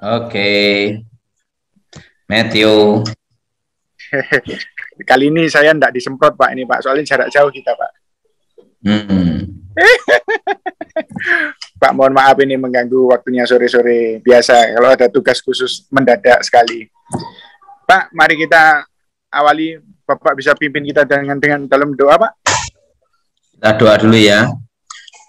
Oke, Matthew. Kali ini saya tidak disemprot Pak ini Pak, soalnya jarak jauh kita Pak. Pak mohon maaf ini mengganggu waktunya sore-sore biasa kalau ada tugas khusus mendadak sekali. Pak, mari kita awali. Bapak bisa pimpin kita dengan dalam doa Pak. Kita doa dulu ya.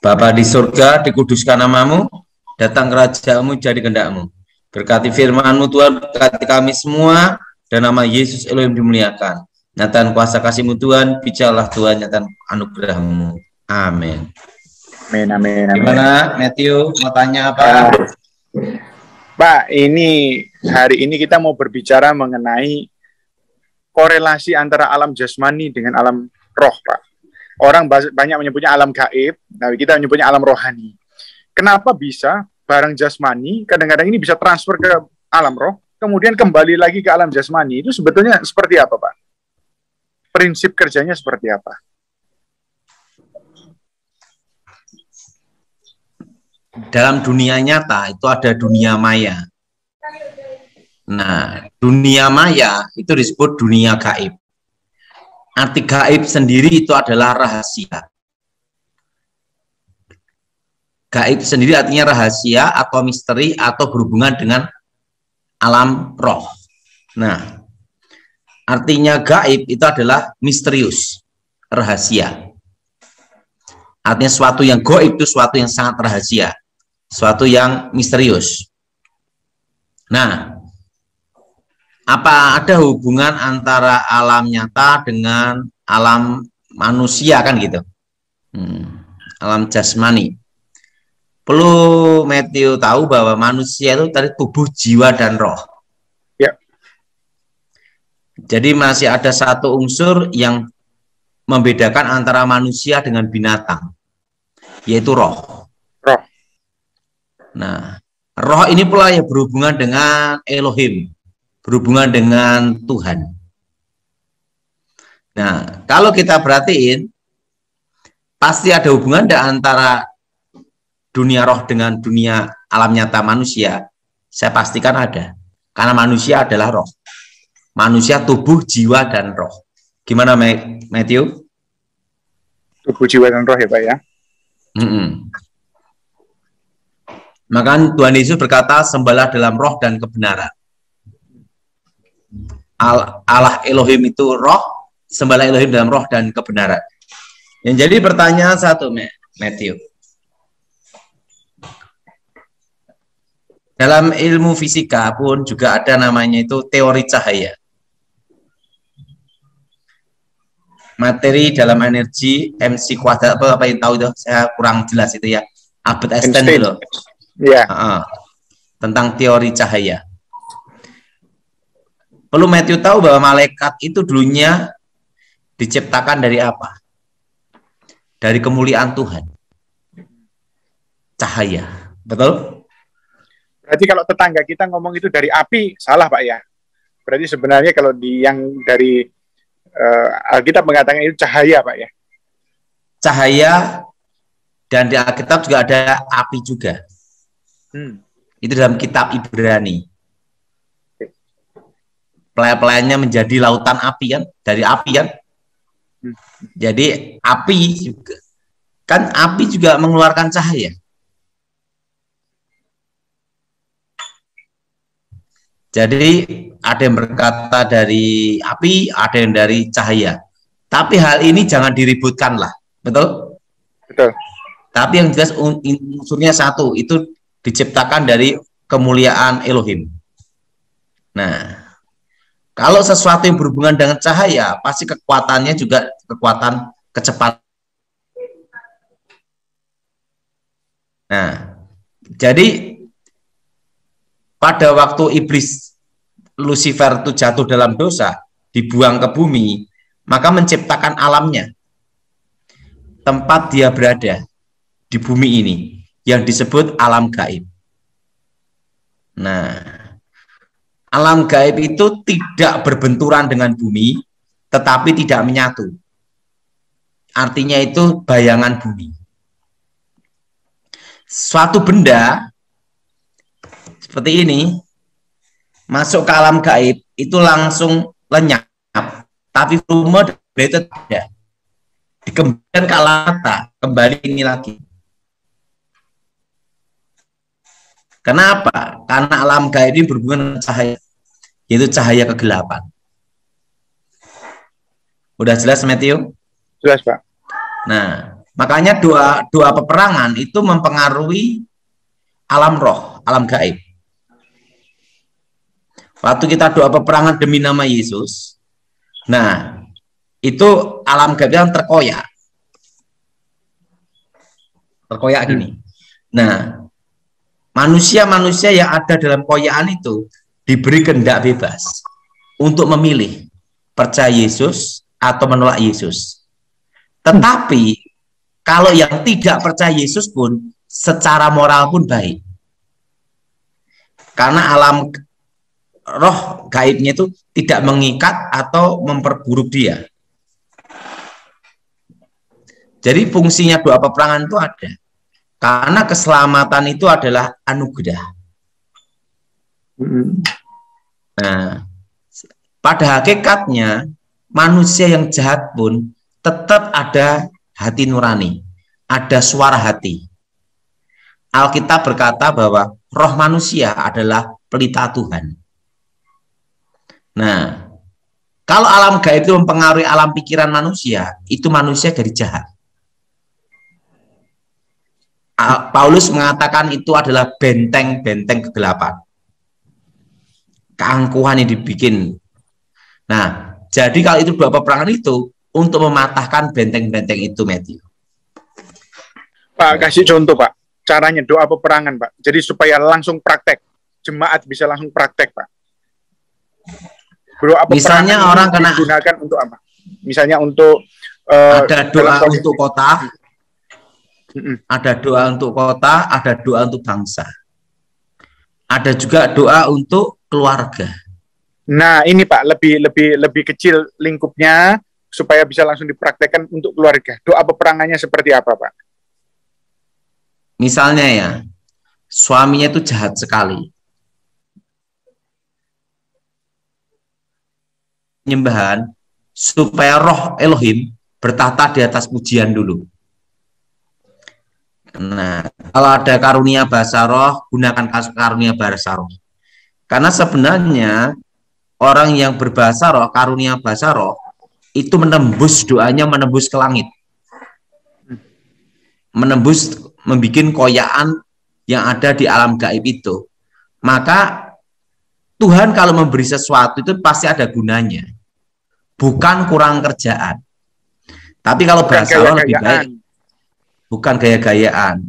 Bapa di surga, dikuduskan namamu, datang kerajaanmu, jadi kehendak-Mu. Berkati firman-Mu Tuhan, berkati kami semua, dan nama Yesus Elohim dimuliakan. Nyatakan kuasa kasih-Mu Tuhan, bicaralah Tuhan, nyatakan anugerah-Mu. Amin. Amin, amin, amin. Gimana Matthew, mau tanya apa? Pak, ini hari ini kita mau berbicara mengenai korelasi antara alam jasmani dengan alam roh, Pak. Orang banyak menyebutnya alam gaib, nah kita menyebutnya alam rohani. Kenapa bisa barang jasmani kadang-kadang ini bisa transfer ke alam roh, kemudian kembali lagi ke alam jasmani? Itu sebetulnya seperti apa, Pak? Prinsip kerjanya seperti apa? Dalam dunia nyata itu ada dunia maya. Nah, dunia maya itu disebut dunia gaib. Arti gaib sendiri itu adalah rahasia. Gaib sendiri artinya rahasia atau misteri atau berhubungan dengan alam roh. Nah, artinya gaib itu adalah misterius, rahasia. Artinya sesuatu yang gaib itu sesuatu yang sangat rahasia, sesuatu yang misterius. Nah, apa ada hubungan antara alam nyata dengan alam manusia kan gitu? Alam jasmani. Perlu Matthew tahu bahwa manusia itu tadi tubuh, jiwa, dan roh. Ya. Jadi masih ada satu unsur yang membedakan antara manusia dengan binatang, yaitu roh. Roh. Nah, roh ini pula yang berhubungan dengan Elohim, berhubungan dengan Tuhan. Nah, kalau kita perhatiin, pasti ada hubungan antara dunia roh dengan dunia alam nyata manusia. Saya pastikan ada, karena manusia adalah roh. Manusia tubuh, jiwa, dan roh. Gimana Matthew? Tubuh, jiwa, dan roh ya Pak ya? Maka Tuhan Yesus berkata, sembahlah dalam roh dan kebenaran. Allah Elohim itu roh, sembahlah Elohim dalam roh dan kebenaran. Yang jadi pertanyaan satu, Matthew. Dalam ilmu fisika pun juga ada namanya itu teori cahaya. Materi dalam energi MC kuadrat apa yang tahu itu? Saya kurang jelas itu ya. Albert Einstein itu loh. Ya. Tentang teori cahaya. Perlu Matthew tahu bahwa malaikat itu dulunya diciptakan dari apa? Dari kemuliaan Tuhan. Cahaya. Betul? Berarti kalau tetangga kita ngomong itu dari api, salah Pak ya? Berarti sebenarnya kalau yang dari Alkitab mengatakan itu cahaya Pak ya? Cahaya, dan di Alkitab juga ada api juga. Itu dalam kitab Ibrani. Pelayan-pelayannya menjadi lautan api kan, dari api kan. Jadi api juga, kan api juga mengeluarkan cahaya. Jadi ada yang berkata dari api, ada yang dari cahaya. Tapi hal ini jangan diributkan lah, betul? Betul. Tapi yang jelas unsurnya satu, itu diciptakan dari kemuliaan Elohim. Nah, kalau sesuatu yang berhubungan dengan cahaya, pasti kekuatannya juga kekuatan kecepatan. Nah, jadi pada waktu iblis Lucifer itu jatuh dalam dosa, dibuang ke bumi, maka menciptakan alamnya. Tempat dia berada di bumi ini, yang disebut alam gaib. Nah, alam gaib itu tidak berbenturan dengan bumi, tetapi tidak menyatu. Artinya itu bayangan bumi. Suatu benda seperti ini, masuk ke alam gaib itu langsung lenyap, tapi volume itu ada. Dikembalikan ke alam nyata, kembali ini lagi. Kenapa? Karena alam gaib ini berhubungan dengan cahaya, yaitu cahaya kegelapan. Udah jelas, Matthew? Jelas, Pak. Nah, makanya dua peperangan itu mempengaruhi alam roh, alam gaib. Waktu kita doa peperangan demi nama Yesus, nah itu alam gaib yang terkoyak gini. Nah, manusia-manusia yang ada dalam koyakan itu diberi kehendak bebas untuk memilih percaya Yesus atau menolak Yesus. Tetapi kalau yang tidak percaya Yesus pun secara moral pun baik, karena alam roh gaibnya itu tidak mengikat atau memperburuk dia. Jadi fungsinya doa peperangan itu ada, karena keselamatan itu adalah anugerah. Nah, pada hakikatnya manusia yang jahat pun tetap ada hati nurani, ada suara hati. Alkitab berkata bahwa roh manusia adalah pelita Tuhan. Nah, kalau alam gaib itu mempengaruhi alam pikiran manusia, itu manusia jadi jahat. Paulus mengatakan itu adalah benteng-benteng kegelapan. Keangkuhan yang dibikin. Nah, jadi kalau itu dua peperangan itu untuk mematahkan benteng-benteng itu, Matthew. Pak, kasih contoh, Pak. Caranya doa peperangan, Pak. Jadi supaya langsung praktek. Jemaat bisa langsung praktek, Pak. Doa misalnya orang kena digunakan untuk apa? Misalnya untuk ada doa untuk kota, ada doa untuk kota, ada doa untuk bangsa, ada juga doa untuk keluarga. Nah, ini Pak lebih kecil lingkupnya supaya bisa langsung dipraktekkan untuk keluarga. Doa peperangannya seperti apa, Pak? Misalnya ya, suaminya itu jahat sekali. Penyembahan supaya roh Elohim bertahta di atas pujian dulu. Nah, kalau ada karunia bahasa roh, gunakan karunia bahasa roh. Karena sebenarnya orang yang berbahasa roh, karunia bahasa roh, itu menembus doanya, menembus ke langit. Menembus, membuat koyaan yang ada di alam gaib itu. Maka Tuhan kalau memberi sesuatu itu pasti ada gunanya. Bukan kurang kerjaan. Tapi kalau bahasa roh lebih baik. Bukan gaya-gayaan.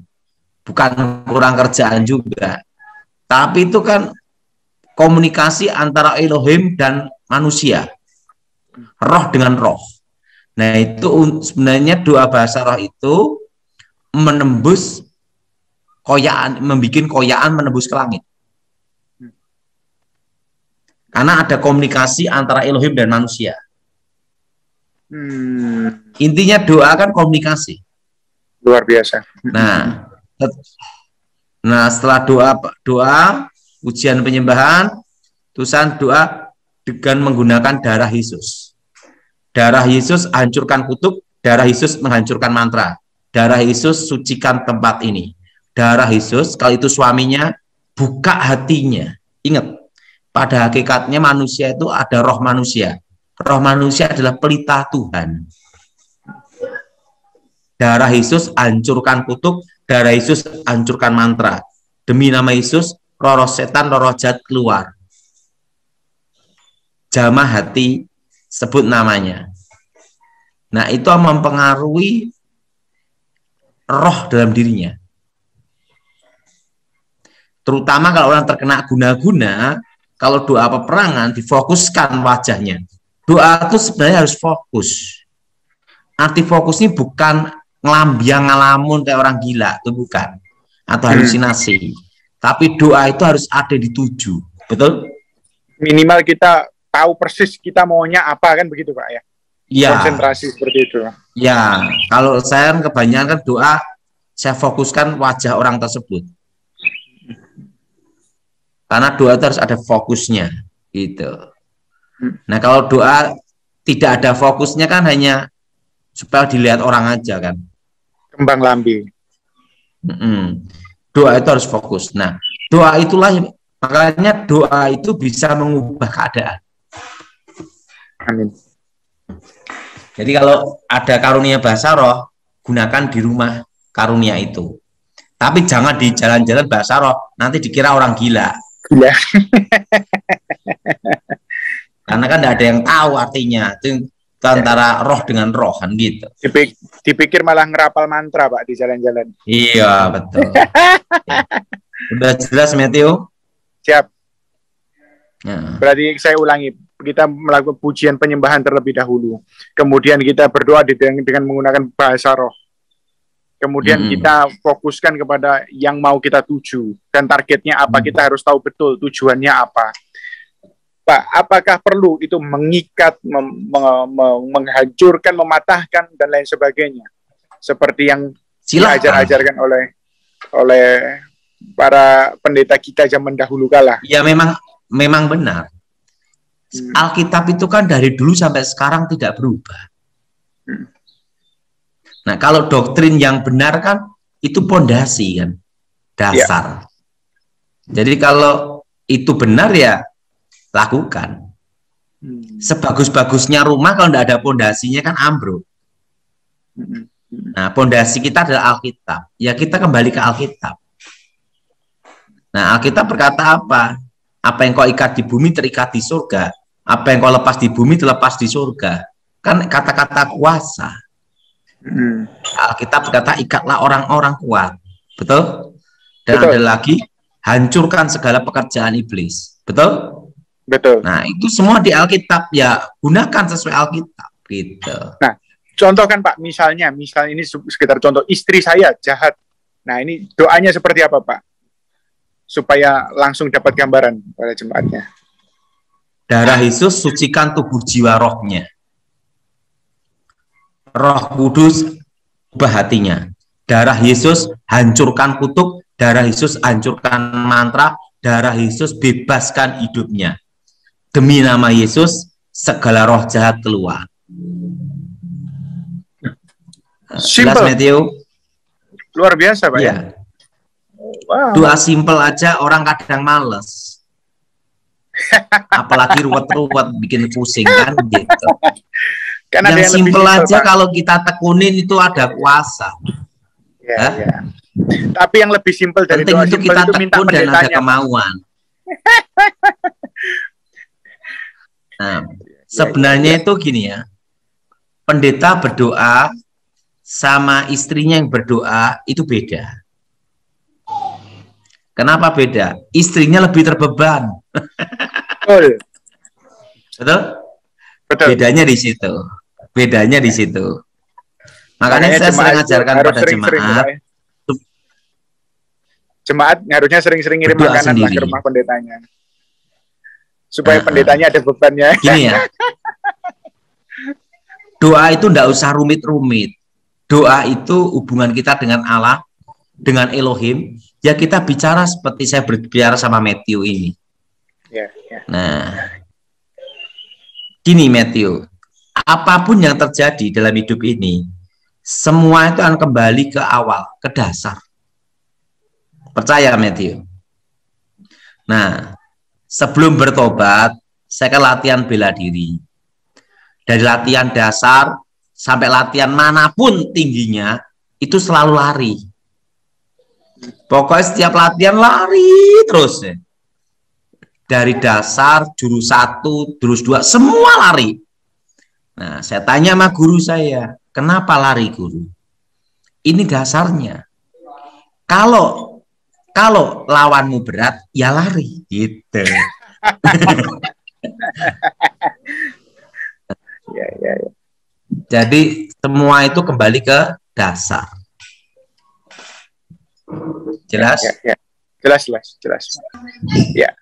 Bukan kurang kerjaan juga. Tapi itu kan komunikasi antara Elohim dan manusia. Roh dengan roh. Nah, itu sebenarnya doa bahasa roh itu menembus koyaan, membuat koyaan menembus ke langit. Karena ada komunikasi antara Elohim dan manusia. Intinya doa kan komunikasi. Luar biasa. Nah, setelah doa ujian penyembahan, terusan doa dengan menggunakan darah Yesus. Darah Yesus hancurkan kutub, darah Yesus menghancurkan mantra. Darah Yesus sucikan tempat ini. Darah Yesus, kalau itu suaminya, buka hatinya. Ingat, pada hakikatnya manusia itu ada roh manusia. Roh manusia adalah pelita Tuhan. Darah Yesus hancurkan kutub, darah Yesus hancurkan mantra. Demi nama Yesus, roh setan, roh jahat keluar. Jamah hati, sebut namanya. Nah, itu mempengaruhi roh dalam dirinya. Terutama kalau orang terkena guna-guna, kalau doa peperangan difokuskan wajahnya. Doa itu sebenarnya harus fokus. Arti fokus ini bukan ngelambiang ngalamun kayak orang gila, itu bukan. Atau halusinasi. Tapi doa itu harus ada di tuju. Betul? Minimal kita tahu persis kita maunya apa, kan begitu, Pak ya? Ya. Konsentrasi seperti itu. Ya, kalau saya kebanyakan doa, saya fokuskan wajah orang tersebut. Karena doa itu harus ada fokusnya, gitu. Nah, kalau doa tidak ada fokusnya kan hanya supaya dilihat orang aja kan. Kembang lambe. Doa itu harus fokus. Nah, doa itulah, makanya doa itu bisa mengubah keadaan. Amin. Jadi kalau ada karunia bahasa roh, gunakan di rumah karunia itu. Tapi jangan di jalan-jalan bahasa roh, nanti dikira orang gila. Gila. Karena kan tidak ada yang tahu artinya. Itu antara roh dengan roh kan gitu. Dipikir malah ngerapal mantra Pak di jalan-jalan. Iya betul. Udah jelas Matthew? Siap. Nah. Berarti saya ulangi, kita melakukan pujian penyembahan terlebih dahulu. Kemudian kita berdoa dengan menggunakan bahasa roh. Kemudian kita fokuskan kepada yang mau kita tuju dan targetnya apa, kita harus tahu betul tujuannya apa. Pak, apakah perlu itu mengikat, menghancurkan, mematahkan dan lain sebagainya, seperti yang diajar-ajarkan oleh para pendeta kita zaman dahulu kala? Ya memang benar. Alkitab itu kan dari dulu sampai sekarang tidak berubah. Nah, kalau doktrin yang benar kan itu pondasi kan, dasar. Jadi kalau itu benar ya lakukan. Sebagus-bagusnya rumah kalau tidak ada pondasinya kan ambruk. Nah, pondasi kita adalah Alkitab. Ya kita kembali ke Alkitab. Nah, Alkitab berkata apa? Apa yang kau ikat di bumi terikat di surga. Apa yang kau lepas di bumi terlepas di surga. Kan kata-kata kuasa. Alkitab berkata ikatlah orang-orang kuat. Betul? Dan betul. Ada lagi hancurkan segala pekerjaan iblis. Betul? Betul. Nah, itu semua di Alkitab, ya gunakan sesuai Alkitab gitu. Nah, contohkan Pak, misalnya ini sekitar contoh, istri saya jahat. Nah, ini doanya seperti apa Pak? Supaya langsung dapat gambaran pada jemaatnya. Darah Yesus sucikan tubuh jiwa rohnya. Roh Kudus ubah hatinya. Darah Yesus hancurkan kutuk, darah Yesus hancurkan mantra, darah Yesus bebaskan hidupnya. Demi nama Yesus, segala roh jahat keluar. Jelas, Matthew? Luar biasa, Pak. Ya. Wow. Doa simpel aja orang kadang males. Apalagi ruwet-ruwet bikin pusing kan gitu. Karena yang simpel aja Pak. Kalau kita tekunin itu ada kuasa. Ya. Tapi yang lebih simpel dari doa itu kita tekun dan ada kemauan. Nah, sebenarnya itu gini ya, pendeta berdoa sama istrinya yang berdoa itu beda. Kenapa beda? Istrinya lebih terbeban. Betul. Betul? Betul. Bedanya di situ. Bedanya di situ. Makanya saya sering ajarkan pada jemaat. Jemaat harusnya sering-sering ngirim makanan ke rumah pendetanya. Supaya pendetanya ada bebannya. Gini ya. Doa itu enggak usah rumit-rumit. Doa itu hubungan kita dengan Allah, dengan Elohim. Ya kita bicara seperti saya berbicara sama Matthew ini. Ya. Nah, gini Matthew, apapun yang terjadi dalam hidup ini, semua itu akan kembali ke awal, ke dasar. Percaya Matthew? Nah, sebelum bertobat, saya kan latihan bela diri. Dari latihan dasar sampai latihan manapun tingginya, itu selalu lari. Pokoknya setiap latihan lari terus. Dari dasar, jurus 1, jurus 2, semua lari. Nah, saya tanya sama guru saya, kenapa lari guru? Ini dasarnya. Kalau lawanmu berat, ya lari, gitu. Ya. Jadi semua itu kembali ke dasar. Jelas? Ya. Jelas. Ya.